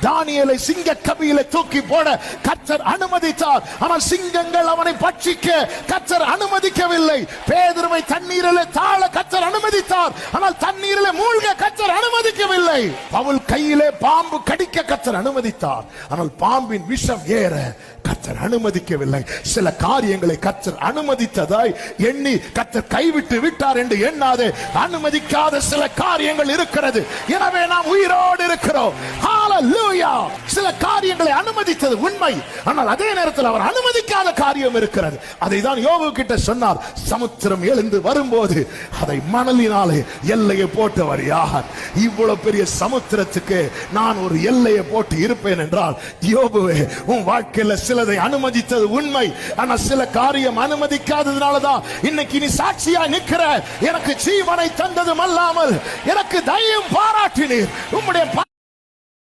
தானியேலை சிங்க கபியிலே தூக்கி போட கர்த்தர் அனுமதித்தார். ஆனால் சிங்கங்கள் அவனை பட்சிக்க கர்த்தர் அனுமதிக்கவில்லை. பேதுருவை தண்ணீரிலே தாழ கர்த்தர் அனுமதித்தார். ஆனால் தண்ணீரிலே மூழ்க கர்த்தர் அனுமதிக்கவில்லை. பவுல் கையிலே பாம்பு கடிக்க கர்த்தர் அனுமதித்தார். ஆனால் பாம்பின் விஷம் ஏற கர்த்தர் அனுமதிக்கவில்லை. சில காரியங்களை கர்த்தர் அனுமதித்ததாய் எண்ணி கர்த்தர் கைவிட்டு விட்டார் என்று எண்ணாதே. அனுமதிக்காத சில காரியங்கள் இருக்கிறது. எனவே நாம் உயிரோடு இருக்கிறோம். ஹalleluya. சில காரியங்களை அனுமதித்தது உண்மை. ஆனால் அதே நேரத்தில் அவர் அனுமதிக்காத காரியம் இருக்கிறது. அதை தான் யோபு கிட்ட சொன்னார். சமுத்திரம் எழுந்து வரும்போது அதை மணலினாலே எல்லையை போட்டவர் யார்? இவ்வளவு பெரிய சமுத்திரத்துக்கு நான் ஒரு எல்லையை போட்டு இருப்பேன் என்றால், யோபுவே, உன் வாழ்க்கையில சிலதை அனுமதித்தது உண்மை. ஆனா சில காரியம் அனுமதிக்காததுனாலதான் இன்னைக்கு நீ சாட்சியா நிக்கிற. எனக்கு ஜீவனை தந்ததும் அல்லாமல் எனக்கு தயவும் பாராட்டினீர். உம்முடைய